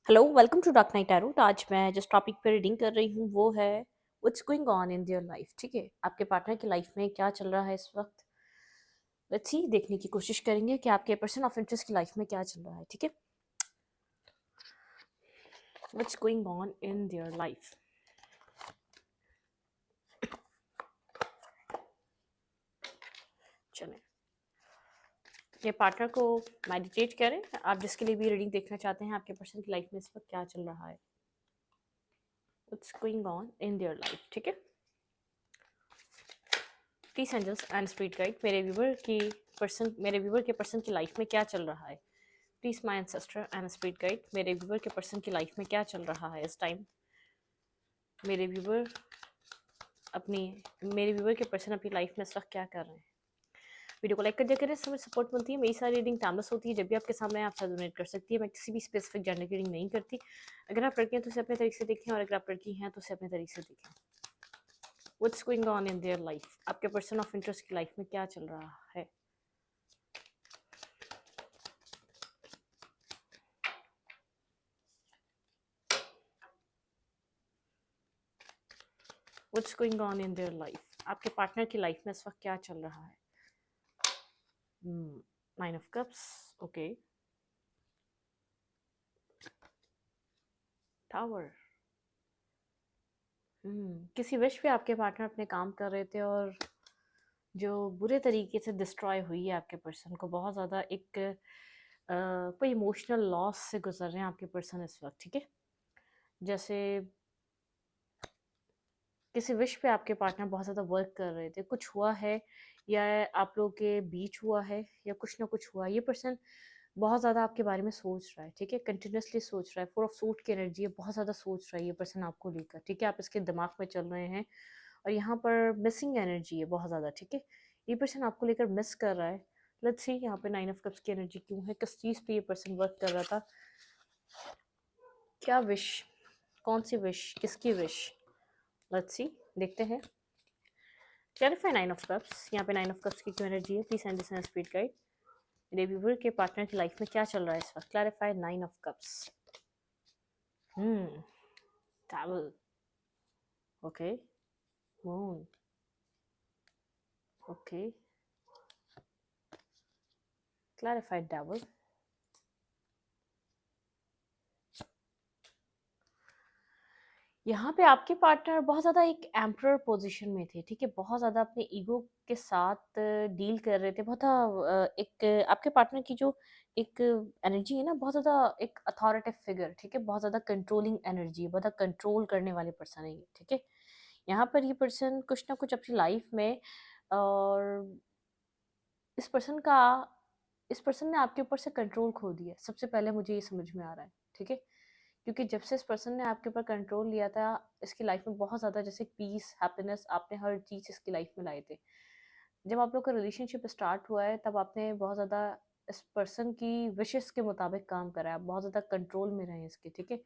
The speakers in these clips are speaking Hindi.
Hello, welcome to dark night tarot. तो आज मैं जिस टॉपिक पे रीडिंग कर रही हूँ वो है what's going on in their life. ठीक है, आपके पार्टनर की लाइफ में क्या चल रहा है इस वक्त। लेट्स सी, देखने की कोशिश करेंगे कि आपके पर्सन ऑफ इंटरेस्ट की लाइफ में क्या चल रहा है। ठीक है, what's going on in their life. चलें, ये पार्टनर को मेडिटेट करें। आप जिसके लिए भी रीडिंग देखना चाहते हैं, आपके पर्सन की लाइफ में इस वक्त क्या चल रहा है, what's going on in their life. ठीक है, please angels and spirit guide, मेरे व्यूवर के पर्सन की लाइफ में क्या चल रहा है। Please my ancestor and spirit guide, मेरे व्यूवर के पर्सन की लाइफ में क्या चल रहा है इस टाइम। मेरे व्यूवर अपनी मेरे व्यूवर के पर्सन अपनी लाइफ में इस वक्त क्या कर रहे हैं। वीडियो को लाइक कर दिया करें, समय सपोर्ट मिलती है। मेरी सारी रीडिंग टाइमलेस होती है, जब भी आपके सामने आप डोनेट कर सकती है। मैं किसी भी स्पेसिफिक जेंडर की रीडिंग नहीं करती। अगर आप लड़की हैं तो उसे अपने तरीके से देखें, और अगर आप लड़की हैं तो उसे अपने तरीके से देखें। What's going on in their life, आपके पर्सन ऑफ इंटरेस्ट की लाइफ में क्या चल रहा है। What's going on in their life, आपके पार्टनर की लाइफ में इस वक्त क्या चल रहा है। Nine of cups, okay, tower. किसी विश पे आपके पार्टनर अपने काम कर रहे थे, और जो बुरे तरीके से डिस्ट्रॉय हुई है आपके पर्सन को, बहुत ज़्यादा एक कोई इमोशनल लॉस से गुजर रहे हैं आपके पर्सन इस वक्त। ठीक है, जैसे किसी विश पे आपके पार्टनर बहुत ज़्यादा वर्क कर रहे थे, कुछ हुआ है, या आप लोगों के बीच हुआ है, या कुछ ना कुछ हुआ। ये पर्सन बहुत ज़्यादा आपके बारे में सोच रहा है। ठीक है, कंटिन्यूसली सोच रहा है। 4 ऑफ सूट की एनर्जी है, बहुत ज़्यादा सोच रहा है ये पर्सन आपको लेकर। ठीक है, आप इसके दिमाग में चल रहे हैं, और यहाँ पर मिसिंग एनर्जी है बहुत ज़्यादा। ठीक है, ये पर्सन आपको लेकर मिस कर रहा है। लेट्स सी यहाँ पे 9 ऑफ कप्स की एनर्जी क्यों है, किस चीज़ पे ये पर्सन वर्क कर रहा था, क्या विश, कौन सी विश, किसकी विश। लेट्स सी, देखते हैं। क्लैरिफाई 9 ऑफ कप्स, यहाँ पे 9 ऑफ कप्स की क्यों एनर्जी है। Please and this speed guide, मेरे व्यूअर के पार्टनर की लाइफ में क्या चल रहा है इस वक्त। Clarify 9 of cups. Travel, okay, moon, okay, clarified devil. यहाँ पे आपके पार्टनर बहुत ज़्यादा एक एम्परर पोजीशन में थे। ठीक है, बहुत ज़्यादा अपने ईगो के साथ डील कर रहे थे। बहुत एक आपके पार्टनर की जो एक एनर्जी है ना, बहुत ज़्यादा एक अथॉरिटिव फिगर। ठीक है, बहुत ज़्यादा कंट्रोलिंग एनर्जी है, बहुत ज़्यादा कंट्रोल करने वाले पर्सन है ये। ठीक है, यहाँ पर ये पर्सन कुछ ना कुछ अपनी लाइफ में, और इस पर्सन का इस पर्सन ने आपके ऊपर से कंट्रोल खो दिया। सबसे पहले मुझे ये समझ में आ रहा है। ठीक है, क्योंकि जब से इस पर्सन ने आपके ऊपर कंट्रोल लिया था, इसकी लाइफ में बहुत ज़्यादा जैसे पीस, हैप्पीनेस, आपने हर चीज़ इसकी लाइफ में लाए थे। जब आप लोग का रिलेशनशिप स्टार्ट हुआ है, तब आपने बहुत ज़्यादा इस पर्सन की विशेस के मुताबिक काम करा है। आप बहुत ज़्यादा कंट्रोल में रहे इसके। ठीक है,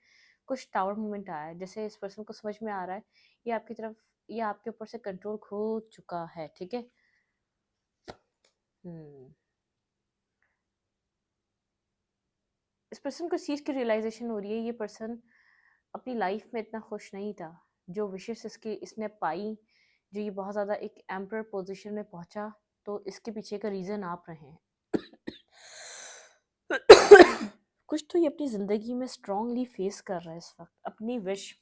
कुछ टावर मोमेंट आया है, जैसे इस पर्सन को समझ में आ रहा है ये आपके ऊपर से कंट्रोल खो चुका है। ठीक है, हम्म इस पर्सन को इस चीज़ की रियलाइजेशन हो रही है, ये पर्सन अपनी लाइफ में इतना खुश नहीं था। जो विशेष इसने पाई, जो ये बहुत ज़्यादा एक एम्पर पोजीशन में पहुंचा, तो इसके पीछे का रीज़न आप रहे हैं। कुछ तो ये अपनी ज़िंदगी में स्ट्रांगली फेस कर रहा है इस वक्त, अपनी विश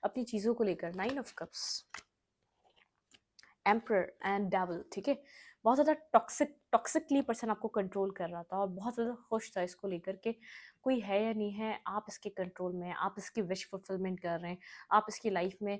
अपनी चीज़ों को लेकर। 9 of cups, emperor and devil. ठीक है, बहुत ज़्यादा टॉक्सिकली पर्सन आपको कंट्रोल कर रहा था, और बहुत ज़्यादा खुश था इसको लेकर के कोई है या नहीं है, आप इसके कंट्रोल में हैं, आप इसकी विश फुलफिलमेंट कर रहे हैं, आप इसकी लाइफ में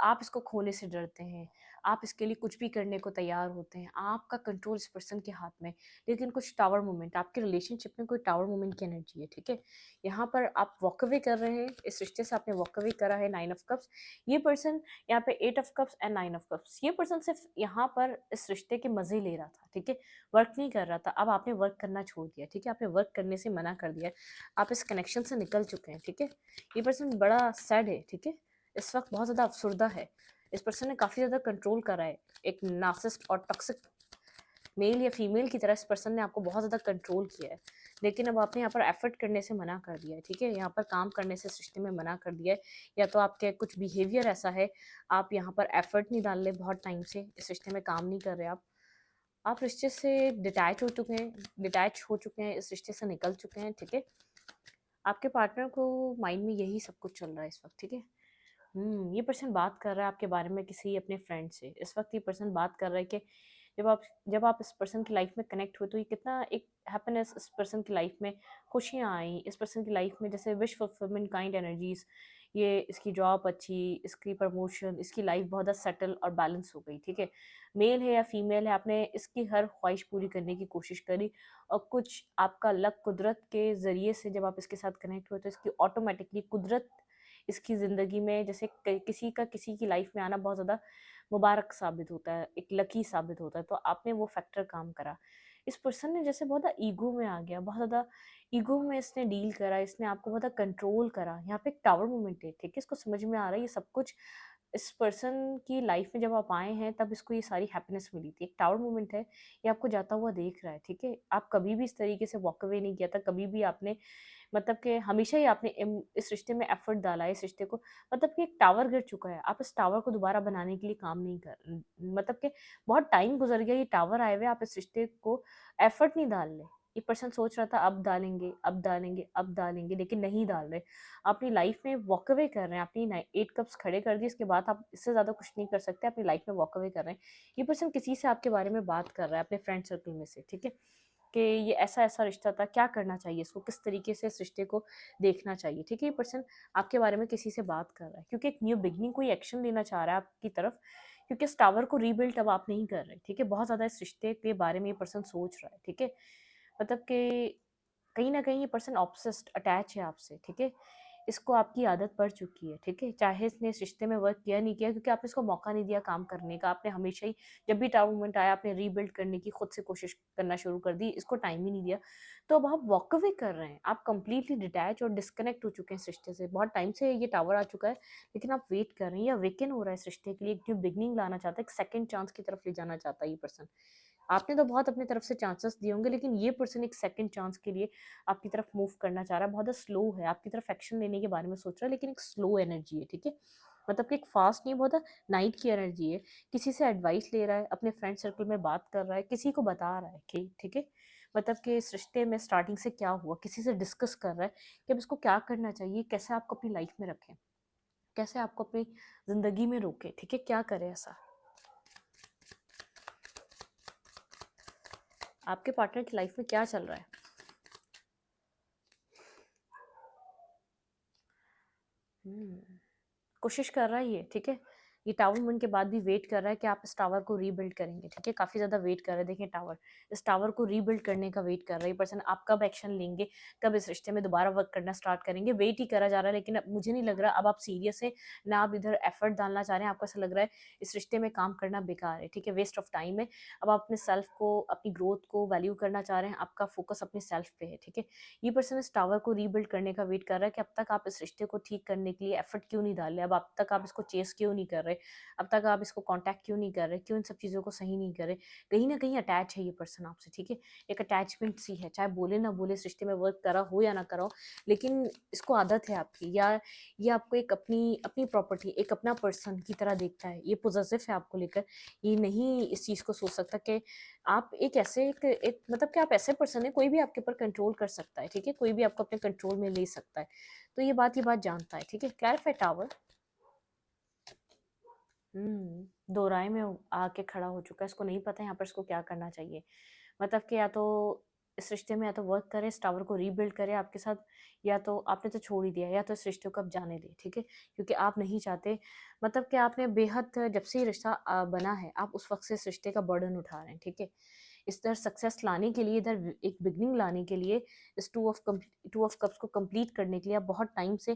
आप इसको खोने से डरते हैं, आप इसके लिए कुछ भी करने को तैयार होते हैं, आपका कंट्रोल इस पर्सन के हाथ में। लेकिन कुछ टावर मोमेंट, आपके रिलेशनशिप में कोई टावर मोमेंट की एनर्जी है। ठीक है, यहाँ पर आप वॉक अवे कर रहे हैं, इस रिश्ते से आपने वॉक अवे करा है। 9 ऑफ कप्स, ये पर्सन यहाँ पे 8 of cups and 9 of cups, ये पर्सन सिर्फ यहाँ पर इस रिश्ते के मजे ले रहा था। ठीक है, वर्क नहीं कर रहा था। अब आपने वर्क करना छोड़ दिया। ठीक है, आपने वर्क करने से मना कर दिया, आप इस कनेक्शन से निकल चुके हैं। ठीक है, ये पर्सन बड़ा सैड है। ठीक है, इस वक्त बहुत ज़्यादा अफसुर्दा है। इस पर्सन ने काफ़ी ज़्यादा कंट्रोल करा है, एक नार्सिसिस्ट और टॉक्सिक मेल या फीमेल की तरह इस पर्सन ने आपको बहुत ज़्यादा कंट्रोल किया है। लेकिन अब आपने यहाँ पर एफर्ट करने से मना कर दिया है, ठीक है? यहाँ पर काम करने से इस रिश्ते में मना कर दिया है, या तो आपके कुछ बिहेवियर ऐसा है, आप यहाँ पर एफर्ट नहीं डाल रहे बहुत टाइम से, इस रिश्ते में काम नहीं कर रहे आप रिश्ते से डिटैच हो चुके हैं, इस रिश्ते से निकल चुके हैं, ठीक है? आपके पार्टनर को माइंड में यही सब कुछ चल रहा है इस वक़्त, ठीक है? ये पर्सन बात कर रहा है आपके बारे में किसी अपने फ्रेंड से। इस वक़्त ये पर्सन बात कर रहा है कि जब आप जब आप इस पर्सन की लाइफ़ में कनेक्ट हुए तो ये कितना एक हैप्पीनेस इस पर्सन की लाइफ़ में, खुशियाँ आई, इस पर्सन की लाइफ़ में जैसे विश फुलफिलमेंट काइंड एनर्जीज़, ये इसकी जॉब अच्छी, इसकी प्रमोशन, इसकी लाइफ़ बहुत ज़्यादा सेटल और बैलेंस हो गई, ठीक है? मेल है या फीमेल है, आपने इसकी हर ख्वाहिश पूरी करने की कोशिश करी और कुछ आपका लक कुदरत के ज़रिए से जब आप इसके साथ कनेक्ट हुए तो इसकी ऑटोमैटिकली कुदरत इसकी ज़िंदगी में जैसे किसी का किसी की लाइफ में आना बहुत ज़्यादा मुबारक साबित होता है, एक लकी साबित होता है, तो आपने वो फैक्टर काम करा। इस पर्सन ने जैसे बहुत ज़्यादा ईगो में आ गया, बहुत ज़्यादा ईगो में इसने डील करा, इसने आपको बहुत ज़्यादा कंट्रोल करा। यहाँ पे एक टावर मोमेंट है, ठीक है? इसको समझ में आ रहा है ये सब कुछ इस पर्सन की लाइफ में जब आप आए हैं तब इसको ये सारी हैप्पीनेस मिली थी। एक टावर मोमेंट है, ये आपको जाता हुआ देख रहा है, ठीक है? आप कभी भी इस तरीके से वॉक अवे नहीं किया था, कभी भी आपने मतलब कि हमेशा ही आपने इस रिश्ते में एफर्ट डाला है, इस रिश्ते को मतलब कि एक टावर गिर चुका है, आप इस टावर को दोबारा बनाने के लिए काम नहीं मतलब कि बहुत टाइम गुज़र गया, ये टावर आए हुए, आप इस रिश्ते को एफर्ट नहीं डाल रहे। ये पर्सन सोच रहा था अब डालेंगे, अब डालेंगे, अब डालेंगे, लेकिन नहीं डाल रहे। अपनी लाइफ में वॉक अवे कर रहे हैं, अपनी 8 कप्स खड़े कर दिए, इसके बाद आप इससे ज़्यादा कुछ नहीं कर सकते, अपनी लाइफ में वॉक अवे कर रहे हैं। ये पर्सन किसी से आपके बारे में बात कर रहा है, अपने फ्रेंड सर्कल में से, ठीक है? कि ये ऐसा-ऐसा रिश्ता था, क्या करना चाहिए इसको, किस तरीके से इस रिश्ते को देखना चाहिए, ठीक है? ये पर्सन आपके बारे में किसी से बात कर रहा है क्योंकि एक न्यू बिगिनिंग कोई एक्शन लेना चाह रहा है आपकी तरफ क्योंकि इस टावर को रीबिल्ड अब आप नहीं कर रहे, ठीक है? बहुत ज़्यादा इस रिश्ते के बारे में ये पर्सन सोच रहा है, ठीक है? मतलब कि कहीं न कहीं ये पर्सन ऑब्सेस्ड अटैच है आपसे, ठीक है? इसको आपकी आदत पड़ चुकी है, ठीक है? चाहे इसने इस रिश्ते में वर्क किया नहीं किया क्योंकि आपने इसको मौका नहीं दिया काम करने का, आपने हमेशा ही जब भी टाउ मोमेंट आया आपने रीबिल्ड करने की खुद से कोशिश करना शुरू कर दी, इसको टाइम ही नहीं दिया। तो अब आप वॉक अवे कर रहे हैं, आप कंप्लीटली डिटैच और डिस्कनेक्ट हो चुके हैं इस रिश्ते से। बहुत टाइम से ये टावर आ चुका है, लेकिन आप वेट कर रहे हैं या वेकन हो रहा है इस रिश्ते के लिए, एक न्यू बिगिनिंग लाना चाहता है, एक सेकंड चांस की तरफ ले जाना चाहता है ये पर्सन। आपने तो बहुत अपनी तरफ से चांसेस दिए होंगे, लेकिन ये पर्सन एक सेकंड चांस के लिए आपकी तरफ मूव करना चाह रहा है, बहुत ज़्यादा स्लो है, आपकी तरफ एक्शन लेने के बारे में सोच रहा है, लेकिन एक स्लो एनर्जी है, ठीक है? मतलब कि एक फास्ट नहीं, बहुत ज़्यादा नाइट की एनर्जी है। किसी से एडवाइस ले रहा है, अपने फ्रेंड सर्कल में बात कर रहा है, किसी को बता रहा है कि ठीक है? मतलब कि इस रिश्ते में स्टार्टिंग से क्या हुआ, किसी से डिस्कस कर रहा है कि अब इसको क्या करना चाहिए, कैसे आपको अपनी लाइफ में रखें, कैसे आपको अपनी ज़िंदगी में रोकें, ठीक है? क्या करें ऐसा? आपके पार्टनर की लाइफ में क्या चल रहा है? हुँ। कोशिश कर रहा है ये, ठीक है? ये टावर मूवमेंट के बाद भी वेट कर रहा है कि आप इस टावर को रीबिल्ड करेंगे, ठीक है? काफ़ी ज़्यादा वेट कर रहा है, देखिए टावर, इस टावर को रीबिल्ड करने का वेट कर रहा है ये पर्सन। आप कब एक्शन लेंगे, कब इस रिश्ते में दोबारा वर्क करना स्टार्ट करेंगे, वेट ही करा जा रहा है, लेकिन अब मुझे नहीं लग रहा अब आप सीरियस हैं, ना आप इधर एफर्ट डालना चाह रहे हैं, आपको ऐसा लग रहा है इस रिश्ते में काम करना बेकार है, ठीक है? वेस्ट ऑफ टाइम है। अब आप अपने सेल्फ को, अपनी ग्रोथ को वैल्यू करना चाह रहे हैं, आपका फोकस अपने सेल्फ पे है, ठीक है? ये पर्सन इस टावर को रीबिल्ड करने का वेट कर रहा है कि अब तक आप इस रिश्ते को ठीक करने के लिए एफर्ट क्यों नहीं डाल रहे, अब तक आप इसको चेस क्यों नहीं कर रहे, अब तक आप इसको कांटेक्ट क्यों नहीं कर रहे, क्यों इन सब चीज़ों को सही नहीं कर रहे। कहीं न कहीं अटैच है ये पर्सन आपसे, ठीक है? एक अटैचमेंट सी है, चाहे बोले ना बोले इस रिश्ते में वर्क करा हो या ना करा हो, लेकिन इसको आदत है आपकी, या ये आपको एक अपनी अपनी प्रॉपर्टी, एक अपना पर्सन की तरह देखता है, ये पॉसेसिव है आपको लेकर, ये नहीं इस चीज़ को सोच सकता कि आप एक ऐसे एक मतलब कि आप ऐसे पर्सन हैं, कोई भी आपके ऊपर कंट्रोल कर सकता है, ठीक है? कोई भी आपको अपने कंट्रोल में ले सकता है। तो ये बात जानता है, ठीक है? Clarify tower. दो राय में आके खड़ा हो चुका है, इसको नहीं पता यहाँ पर इसको क्या करना चाहिए। मतलब कि या तो इस रिश्ते में या तो वर्क करे, इस टावर को रीबिल्ड करे आपके साथ, या तो आपने तो छोड़ ही दिया, या तो इस रिश्ते को अब जाने दें, ठीक है? क्योंकि आप नहीं चाहते, मतलब कि आपने बेहद जब से ये रिश्ता बना है, आप उस वक़्त से इस रिश्ते का बर्डन उठा रहे हैं, ठीक है? इधर सक्सेस लाने के लिए, इधर एक बिगिनिंग लाने के लिए, इस टू ऑफ कप्स को कंप्लीट करने के लिए आप बहुत टाइम से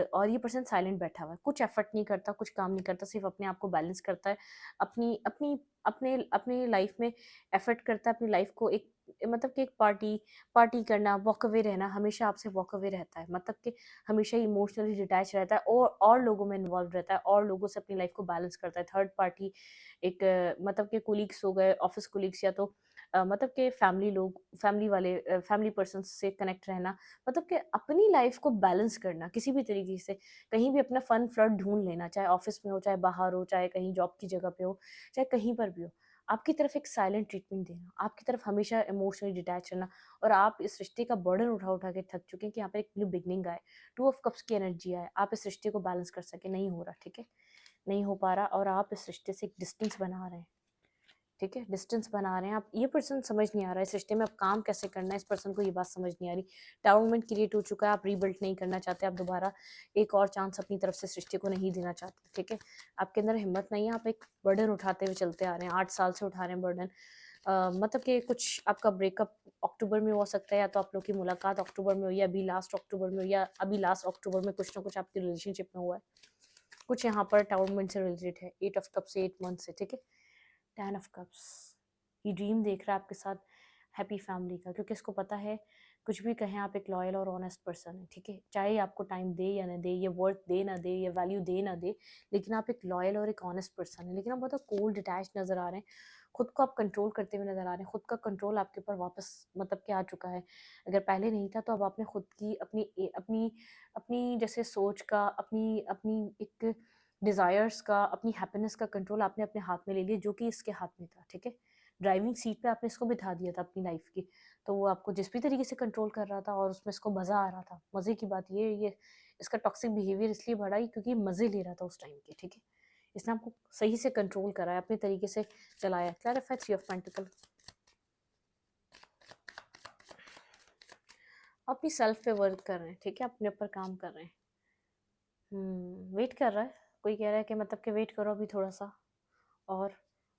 और ये पर्सन साइलेंट बैठा हुआ है, कुछ एफर्ट नहीं करता, कुछ काम नहीं करता, सिर्फ अपने आप को बैलेंस करता है, अपनी अपनी अपने अपनी लाइफ में एफर्ट करता है, अपनी लाइफ को एक मतलब कि एक पार्टी पार्टी करना, वॉक अवे रहना, हमेशा आपसे वॉक अवे रहता है, मतलब कि हमेशा इमोशनली डिटैच रहता है और लोगों में इन्वॉल्व रहता है, और लोगों से अपनी लाइफ को बैलेंस करता है। थर्ड पार्टी एक मतलब कि कोलीग्स हो गए, ऑफिस कोलीग्स, या तो मतलब कि फैमिली लोग, फैमिली वाले, फैमिली पर्सन से कनेक्ट रहना, मतलब कि अपनी लाइफ को बैलेंस करना किसी भी तरीके से, कहीं भी अपना फन फ्लड ढूंढ लेना, चाहे ऑफिस में हो, चाहे बाहर हो, चाहे कहीं जॉब की जगह पे हो, चाहे कहीं पर भी हो, आपकी तरफ एक साइलेंट ट्रीटमेंट देना, आपकी तरफ हमेशा इमोशनली डिटैच रहना। और आप इस रिश्ते का बर्डन उठा उठा के थक चुके हैं कि यहाँ पर एक न्यू बिगनिंग आए, टू ऑफ कप्स की एनर्जी आए, आप इस रिश्ते को बैलेंस कर सके, नहीं हो रहा, ठीक है, नहीं हो पा रहा, और आप इस रिश्ते से एक डिस्टेंस बना रहे हैं, ठीक है, डिस्टेंस बना रहे हैं आप, ये पर्सन समझ नहीं आ रहा है इस रिश्ते में अब काम कैसे करना है, इस पर्सन को ये बात समझ नहीं आ रही, डाउनमेंट क्रिएट हो चुका है, आप रीबिल्ड नहीं करना चाहते, आप दोबारा एक और चांस अपनी तरफ से इस रिश्ते को नहीं देना चाहते, ठीक है, आपके अंदर हिम्मत नहीं है, आप एक बर्डन उठाते हुए चलते आ रहे हैं, 8 साल से उठा रहे हैं बर्डन। मतलब कि कुछ आपका ब्रेकअप अक्टूबर में हो सकता है, या तो आप लोग की मुलाकात अक्टूबर में हो, या अभी लास्ट अक्टूबर में हो, या अभी लास्ट अक्टूबर में कुछ ना कुछ आपकी रिलेशनशिप में हुआ है, कुछ यहाँ पर टाउनमेंट से रिलेटेड है, 8 ऑफ कप से 8 मंथ से, ठीक है, 10 ऑफ कप्स, ये ड्रीम देख रहा है आपके साथ हैप्पी फैमिली का, क्योंकि इसको पता है कुछ भी कहें आप एक लॉयल और ऑनेस्ट पर्सन है, ठीक है, चाहे आपको टाइम दे या ना दे, ये वर्थ दे ना दे, ये वैल्यू दे ना दे, लेकिन आप एक लॉयल और एक ऑनेस्ट पर्सन है, लेकिन आप बहुत कोल्ड डिटैच नजर आ रहे हैं, खुद को आप कंट्रोल करते हुए नजर आ रहे हैं, खुद का कंट्रोल आपके ऊपर वापस मतलब कि आ चुका है, अगर पहले नहीं था तो अब आपने खुद की अपनी अपनी जैसे सोच का, अपनी अपनी एक डिज़ायर्स का, अपनी हैप्पीनेस का कंट्रोल आपने अपने हाथ में ले लिया, जो कि इसके हाथ में था, ठीक है, ड्राइविंग सीट पे आपने इसको बिठा दिया था अपनी लाइफ की, तो वो आपको जिस भी तरीके से कंट्रोल कर रहा था और उसमें इसको मज़ा आ रहा था, मज़े की बात ये इसका टॉक्सिक बिहेवियर इसलिए बढ़ा ही क्योंकि मज़े ले रहा था उस टाइम के, ठीक है, इसने आपको सही से कंट्रोल करा है, अपने तरीके से चलाया। क्लैरिफाई 3 ऑफ पेंटिकल, अपनी सेल्फ पे वर्क कर रहे हैं, ठीक है, अपने ऊपर काम कर रहे हैं, वेट कर रहा है, कोई कह रहा है कि मतलब कि वेट करो अभी थोड़ा सा और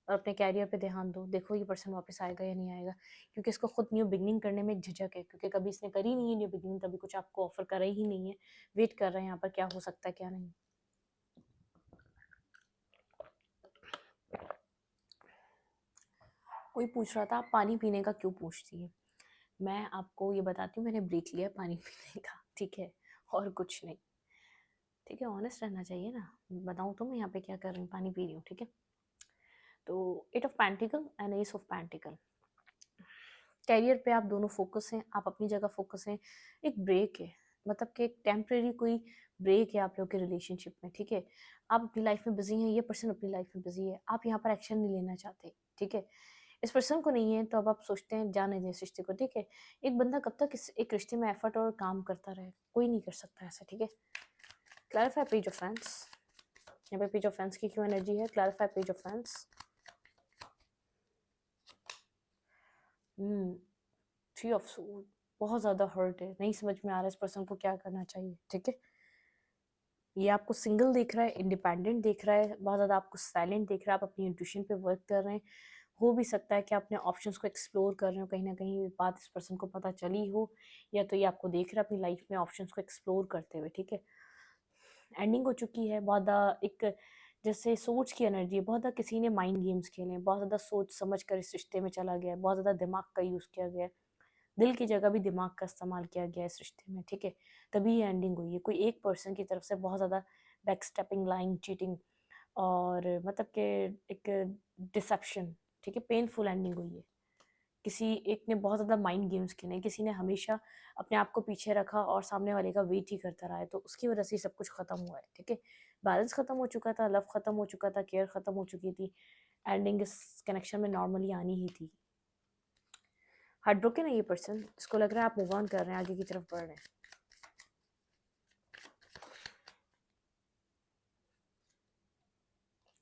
अपने कैरियर पे ध्यान दो, देखो ये पर्सन वापस आएगा या नहीं आएगा, क्योंकि इसको खुद न्यू बिगनिंग करने में एक झिझक है, क्योंकि कभी इसने करी नहीं है न्यू बिगनिंग, कभी कुछ आपको ऑफर करा ही नहीं है, वेट कर रहे हैं यहाँ पर क्या हो सकता है क्या नहीं। कोई पूछ रहा था आप पानी पीने का क्यों पूछती है, मैं आपको ये बताती हूँ, मैंने ब्रेक लिया पानी पीने का, ठीक है, और कुछ नहीं, ठीक है, ऑनेस्ट रहना चाहिए ना, बताऊँ तो मैं यहाँ पे क्या कर रही हूँ, पानी पी रही हूँ, ठीक है, तो 8 of pentacle and S of pentacle, career पे आप दोनों फोकस हैं, आप अपनी जगह फोकस हैं, एक ब्रेक है, मतलब कि एक टेम्परेरी कोई ब्रेक है आप लोग के रिलेशनशिप में, ठीक है, आप अपनी लाइफ में बिजी हैं, ये पर्सन अपनी लाइफ में बिजी है, आप यहाँ पर एक्शन नहीं लेना चाहते, ठीक है, इस पर्सन को नहीं है तो अब आप सोचते हैं जाने दें इस रिश्ते को, ठीक है, एक बंदा कब तक इस एक रिश्ते में एफर्ट और काम करता रहे, कोई नहीं कर सकता ऐसा, ठीक है, क्लैरिफाई पेज ऑफ फैंस, यहाँ पे पेज ऑफ फैंस की क्यों एनर्जी है, clarify page of fans, 3 of suit, बहुत ज़्यादा हर्ट है, नहीं समझ में आ रहा है इस पर्सन को क्या करना चाहिए, ठीक है, ये आपको सिंगल देख रहा है, इंडिपेंडेंट देख रहा है, बहुत ज़्यादा आपको साइलेंट देख रहा है, आप अपनी इंट्यूशन पे वर्क कर रहे हैं, हो भी सकता है कि आप अपने ऑप्शंस को एक्सप्लोर कर रहे हो, कहीं ना कहीं ये बात इस पर्सन को पता चली हो, या तो ये आपको देख रहा है अपनी लाइफ में ऑप्शंस को एक्सप्लोर करते हुए, ठीक है, एंडिंग हो चुकी है, बहुत ज़्यादा एक जैसे सोच की एनर्जी है, बहुत ज़्यादा किसी ने माइंड गेम्स खेले हैं, बहुत ज़्यादा सोच समझ कर इस रिश्ते में चला गया है, बहुत ज़्यादा दिमाग का यूज़ किया गया है, दिल की जगह भी दिमाग का इस्तेमाल किया गया है इस रिश्ते में, ठीक है, तभी ये एंडिंग हुई है, कोई एक पर्सन की तरफ से बहुत ज़्यादा बैक स्टेपिंग, लाइन चीटिंग और मतलब कि एक डिसेप्शन, ठीक है, पेनफुल एंडिंग हुई है, किसी एक ने बहुत ज़्यादा माइंड गेम्स खेले, किसी ने हमेशा अपने आप को पीछे रखा और सामने वाले का वेट ही करता रहा है, तो उसकी वजह से सब कुछ ख़त्म हुआ है, ठीक है, बैलेंस ख़त्म हो चुका था, लव ख़त्म हो चुका था, केयर ख़त्म हो चुकी थी, एंडिंग इस कनेक्शन में नॉर्मली आनी ही थी, हार्ट ब्रोकन है ये पर्सन, इसको लग रहा है आप मूव ऑन कर रहे हैं, आगे की तरफ बढ़ रहे हैं,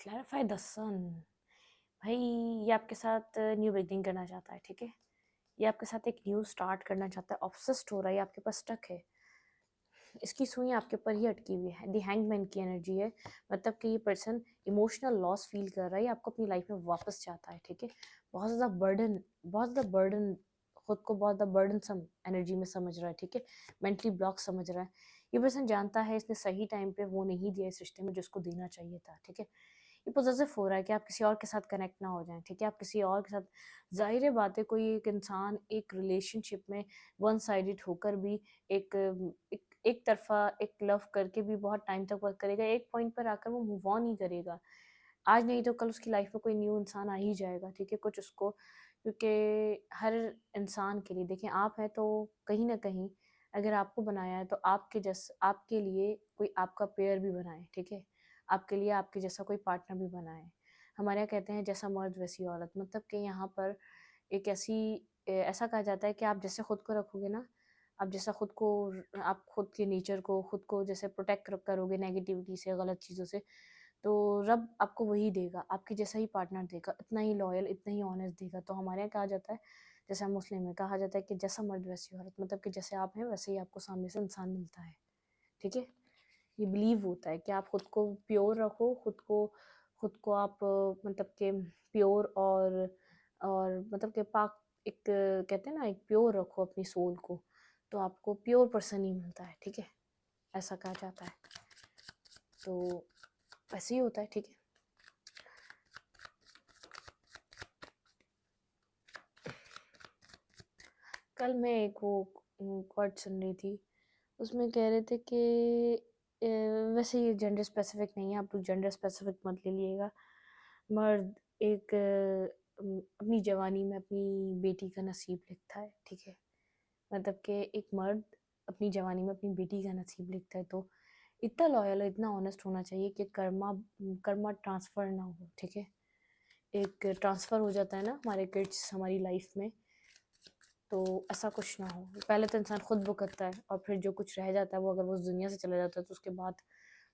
क्लैरिफाई द सन, भाई ये आपके साथ न्यू बिगनिंग करना चाहता है, ठीक है, ये आपके साथ एक न्यू स्टार्ट करना चाहता है, ऑब्सेस्ड हो रहा है, ये आपके पास स्टक है, इसकी सुई आपके ऊपर ही अटकी हुई है, दी हैंगमैन की एनर्जी है, मतलब कि ये पर्सन इमोशनल लॉस फील कर रहा है, ये आपको अपनी लाइफ में वापस चाहता है, ठीक है, बहुत ज़्यादा बर्डन, बहुत ज़्यादा बर्डन, खुद को बहुत ज़्यादा बर्डनसम एनर्जी में समझ रहा है, ठीक है, मेंटली ब्लॉक समझ रहा है, ये पर्सन जानता है इसने सही टाइम पे वो नहीं दिया इस रिश्ते में जिसको देना चाहिए था, ठीक है, ये पॉजिटिव हो रहा है कि आप किसी और के साथ कनेक्ट ना हो जाएं, ठीक है, आप किसी और के साथ, जाहिर है बात है, कोई एक इंसान एक रिलेशनशिप में वन साइडेड होकर भी एक एक तरफा एक लव करके भी बहुत टाइम तक वर्क करेगा, एक पॉइंट पर आकर वो मूव ऑन ही करेगा, आज नहीं तो कल उसकी लाइफ में कोई न्यू इंसान आ ही जाएगा, ठीक है, कुछ उसको क्योंकि हर इंसान के लिए देखें, आप हैं तो कहीं न कहीं अगर आपको बनाया है तो आपके लिए कोई आपका पेयर भी बनाए, ठीक है? आपके लिए आपके जैसा कोई पार्टनर भी बनाए। हमारे यहाँ कहते हैं जैसा मर्द वैसी औरत, मतलब कि यहाँ पर एक ऐसा कहा जाता है कि आप जैसे खुद को रखोगे ना, आप जैसा आप खुद के नेचर को, खुद को जैसे प्रोटेक्ट करोगे नेगेटिविटी से, गलत चीज़ों से, तो रब आपको वही देगा, आपके जैसा ही पार्टनर देगा, इतना ही लॉयल, इतना ही ऑनेस्ट देगा। तो हमारे यहाँ कहा जाता है, जैसे हम मुस्लिम में कहा जाता है कि जैसा मर्द वैसी औरत, मतलब कि जैसे आप हैं वैसे ही आपको सामने से इंसान मिलता है, ठीक है? ये बिलीव होता है कि आप खुद को प्योर रखो, खुद को आप मतलब कि प्योर और मतलब कि पाक, एक कहते हैं ना, एक प्योर रखो अपनी सोल को, तो आपको प्योर पर्सन ही मिलता है, ठीक है? ऐसा कहा जाता है। तो वैसे ही होता है, ठीक है? कल मैं एक वो क्वाट सुन रही थी, उसमें कह रहे थे कि वैसे ये जेंडर स्पेसिफिक नहीं है, आप लोग जेंडर स्पेसिफिक मत ले लिएगा। मर्द एक अपनी जवानी में अपनी बेटी का नसीब लिखता है, ठीक है? मतलब कि एक मर्द अपनी जवानी में अपनी बेटी का नसीब लिखता है, तो इतना लॉयल और इतना ऑनेस्ट होना चाहिए कि कर्मा कर्मा ट्रांसफ़र ना हो, ठीक है? एक ट्रांसफ़र हो जाता है ना हमारे किड्स हमारी लाइफ में, तो ऐसा कुछ ना हो। पहले तो इंसान खुद भुगतता है और फिर जो कुछ रह जाता है वो अगर वो उस दुनिया से चला जाता है तो उसके बाद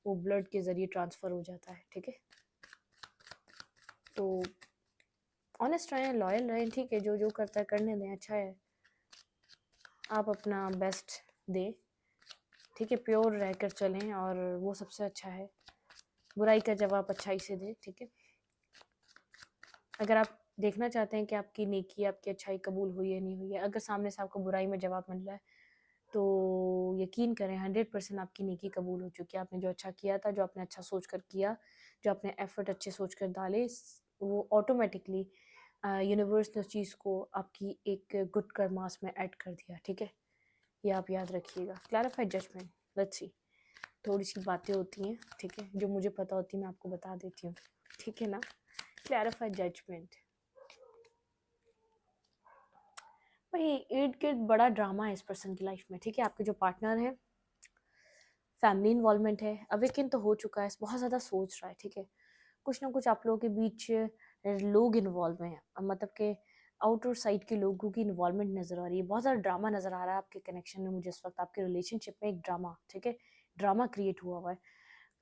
वो ब्लड के ज़रिए ट्रांसफ़र हो जाता है, ठीक है? तो ऑनेस्ट रहें, लॉयल रहें, ठीक है? जो जो करता है करने दें, अच्छा है। आप अपना बेस्ट दें, ठीक है? प्योर रहकर चलें और वो सबसे अच्छा है। बुराई का जवाब अच्छाई से दें, ठीक है? अगर आप देखना चाहते हैं कि आपकी नेकी, आपकी अच्छाई कबूल हुई है नहीं हुई है, अगर सामने से आपको बुराई में जवाब मिल रहा है, तो यकीन करें 100% आपकी नेकी कबूल हो चुकी है। आपने जो अच्छा किया था, जो आपने अच्छा सोच कर किया, जो आपने एफर्ट अच्छे सोच कर डाले, वो ऑटोमेटिकली यूनिवर्स ने उस चीज़ को आपकी एक गुड कर्मास में ऐड कर दिया, ठीक है? ये आप याद रखिएगा। Clarified judgement, let's see. थोड़ी सी बातें होती हैं, ठीक है, जो मुझे पता होती है मैं आपको बता देती हूँ, ठीक है ना? क्लैरिफाइड जजमेंट भाई, इर्द गिर्द बड़ा ड्रामा है इस पर्सन की लाइफ में, ठीक है? आपके जो पार्टनर है, फैमिली इन्वॉल्वमेंट है, अवेकन तो हो चुका है, बहुत ज़्यादा सोच रहा है, ठीक है? कुछ ना कुछ आप लोगों के बीच लोग इन्वॉल्व हैं, मतलब कि आउटर साइड के लोगों की इन्वॉल्वमेंट नज़र आ रही है, बहुत ज़्यादा ड्रामा नज़र आ रहा है आपके कनेक्शन में मुझे इस वक्त, आपके रिलेशनशिप में एक ड्रामा, ठीक है? ड्रामा क्रिएट हुआ हुआ है।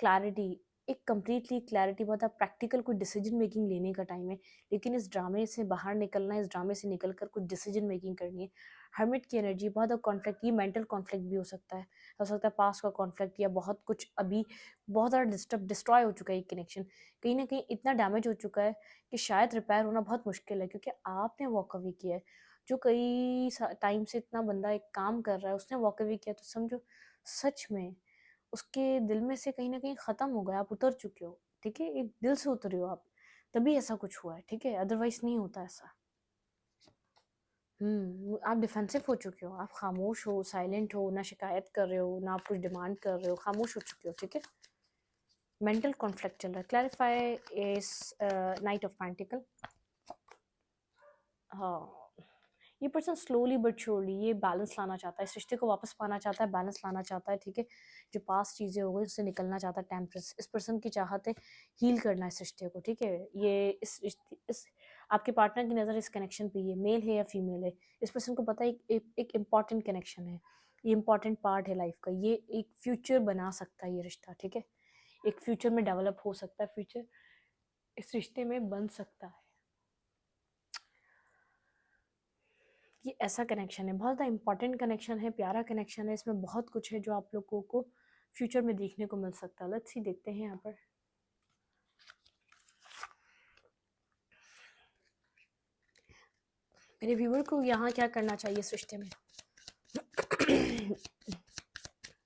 क्लैरिटी, एक कंप्लीटली क्लैरिटी, बहुत आप प्रैक्टिकल कोई डिसीजन मेकिंग लेने का टाइम है, लेकिन इस ड्रामे से बाहर निकलना है, इस ड्रामे से निकल कर कुछ डिसीजन मेकिंग करनी है। हर्मिट की एनर्जी, बहुत कॉन्फ्लिक्ट, ये मेंटल कॉन्फ्लिक्ट भी हो सकता है पास्ट का कॉन्फ्लिक्ट, या बहुत कुछ अभी बहुत ज़्यादा डिस्ट्रॉय हो चुका है ये कनेक्शन, कहीं ना कहीं इतना डैमेज हो चुका है कि शायद रिपेयर होना बहुत मुश्किल है, क्योंकि आपने वॉक अवे किया है। जो कई टाइम से इतना बंदा एक काम कर रहा है, उसने वॉक अवे किया, तो समझो सच में उसके दिल में से कहीं न कहीं ख़त्म हो गया, आप उतर चुके हो, ठीक है? एक दिल से उतरे हो आप, तभी ऐसा कुछ हुआ है, ठीक है? अदरवाइज़ नहीं होता ऐसा। आप डिफेंसिव हो चुके हो, आप खामोश हो, साइलेंट हो, ना शिकायत कर रहे हो, ना आप कुछ डिमांड कर रहे हो, खामोश हो चुके हो, ठीक है? मेंटल कॉन्फ्लिक्ट चल रहा है। Clarify is night of pentacle. हाँ। ये पर्सन स्लोली बट श्योरली ये बैलेंस लाना चाहता है, इस रिश्ते को वापस पाना चाहता है, बैलेंस लाना चाहता है, ठीक है? जो पास्ट चीज़ें हो गई उससे निकलना चाहता है, टेम्परेंस, इस पर्सन की चाहत है हील करना इस रिश्ते को, ठीक है? ये इस आपके पार्टनर की नज़र इस कनेक्शन पे, ये मेल है या फीमेल है, इस पर्सन को पता है एक इम्पॉर्टेंट कनेक्शन है, ये इम्पॉर्टेंट पार्ट है लाइफ का, ये एक फ्यूचर बना सकता है ये रिश्ता, ठीक है? एक फ्यूचर में डेवलप हो सकता है, फ्यूचर इस रिश्ते में बन सकता है। ये ऐसा कनेक्शन है, बहुत ज़्यादा इंपॉर्टेंट कनेक्शन है, प्यारा कनेक्शन है, इसमें बहुत कुछ है जो आप लोगों को फ्यूचर में देखने को मिल सकता है। लेट्स सी, देखते हैं यहाँ पर। मेरे व्यूवर को यहाँ क्या करना चाहिए इस रिश्ते में?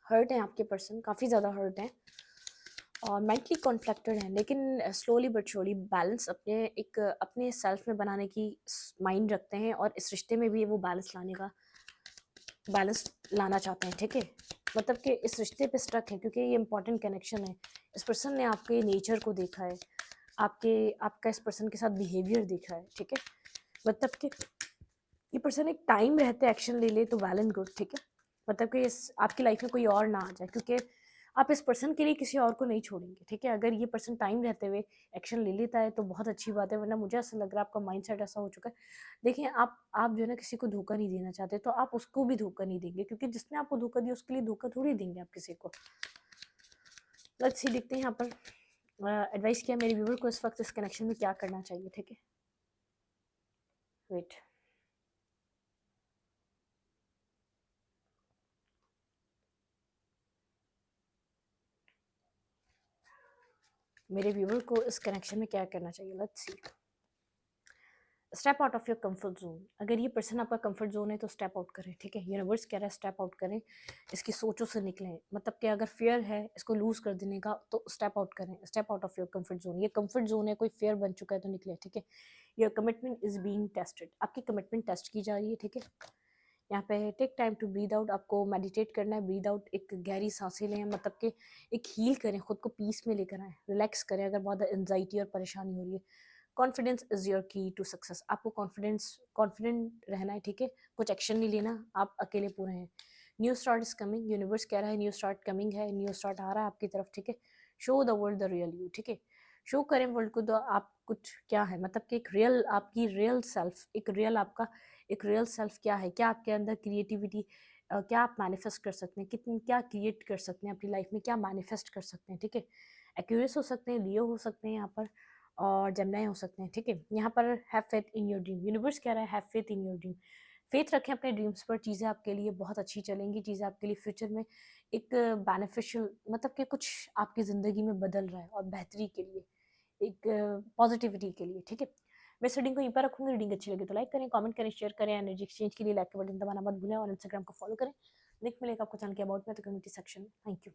हर्ट है आपके पर्सन, काफ़ी ज़्यादा हर्ट है और मेंटली कॉन्फ्लिक्टेड है, लेकिन स्लोली बट श्योरली बैलेंस अपने सेल्फ में बनाने की माइंड रखते हैं, और इस रिश्ते में भी वो बैलेंस लाना चाहते हैं, ठीक है? मतलब कि इस रिश्ते पे स्टक है क्योंकि ये इंपॉर्टेंट कनेक्शन है। इस पर्सन ने आपके नेचर को देखा है, आपका इस पर्सन के साथ बिहेवियर देखा है, ठीक है? मतलब कि ये पर्सन एक टाइम रहते एक्शन ले ले तो वेल एंड गुड, ठीक है। मतलब कि आपकी लाइफ में कोई और ना आ जाए, क्योंकि आप इस पर्सन के लिए किसी और को नहीं छोड़ेंगे, ठीक है। अगर ये पर्सन टाइम रहते हुए एक्शन ले लेता है तो बहुत अच्छी बात है, वरना मुझे ऐसा लग रहा है आपका माइंडसेट ऐसा हो चुका है। देखिए आप जो है ना किसी को धोखा नहीं देना चाहते, तो आप उसको भी धोखा नहीं देंगे, क्योंकि जिसने आपको धोखा दिया उसके लिए धोखा थोड़ी देंगे आप किसी को। लेट्स सी, देखते हैं यहाँ पर एडवाइस किया मेरे व्यूवर को इस वक्त इस कनेक्शन में क्या करना चाहिए, ठीक है। वेट, मेरे व्यूवर को इस कनेक्शन में क्या करना चाहिए, let's see. Step out of your comfort zone. अगर ये पर्सन आपका कंफर्ट जोन है तो स्टेप आउट करें, ठीक है। यूनिवर्स कह रहा है स्टेप आउट करें, इसकी सोचों से निकलें। मतलब कि अगर फेयर है इसको लूज कर देने का तो स्टेप आउट करें, step out of your comfort zone. ये कंफर्ट जोन है, कोई फेयर बन चुका है तो निकले, ठीक है। Your commitment is being tested, आपकी कमिटमेंट टेस्ट की जा रही है, ठीक है। यहाँ पे take time to breathe out, आपको मेडिटेट करना है। ब्रीद आउट, एक गहरी सांसें लें, मतलब कि एक हील करें, खुद को पीस में लेकर आए, रिलैक्स करें अगर बहुत एंजाइटी और परेशानी हो रही है। कॉन्फिडेंस इज योर की टू सक्सेस, आपको कॉन्फिडेंट रहना है, ठीक है। कुछ एक्शन नहीं लेना, आप अकेले पूरे हैं। New start is coming, universe कह रहा है न्यू स्टार्ट कमिंग है, न्यू स्टार्ट आ रहा है आपकी तरफ, ठीक है। Show the world the real you, ठीक है। शो करें वर्ल्ड को तो आप कुछ क्या है, मतलब कि एक रियल आपकी रियल सेल्फ, एक रियल आपका एक रियल सेल्फ क्या है, क्या आपके अंदर क्रिएटिविटी, क्या आप मैनिफेस्ट कर सकते हैं, कितनी क्या क्रिएट कर सकते हैं अपनी लाइफ में, क्या मैनिफेस्ट कर सकते हैं, ठीक है। एक्यूरियस हो सकते हैं, लियो हो सकते हैं यहाँ पर, और जेमिनी हो सकते हैं, ठीक है। यहाँ पर have faith in your dream, universe कह रहा है have faith in your dream. Faith रखें अपने ड्रीम्स पर, चीज़ें आपके लिए बहुत अच्छी चलेंगी, चीज़ें आपके लिए फ्यूचर में एक बेनिफिशियल, मतलब कि कुछ आपकी ज़िंदगी में बदल रहा है और बेहतरी के लिए, एक पॉजिटिविटी के लिए, ठीक है। मैं इस रीडिंग को यहीं पर रखूंगी। रीडिंग अच्छी लगी तो लाइक करें, कमेंट करें, शेयर करें। एनर्जी एक्सचेंज के लिए लाइक का बटन दबाना मत भूलें और इंस्टाग्राम को फॉलो करें। लिंक मिलेगा आपको चैनल के अबाउट में तो कम्युनिटी सेक्शन में। Thank you.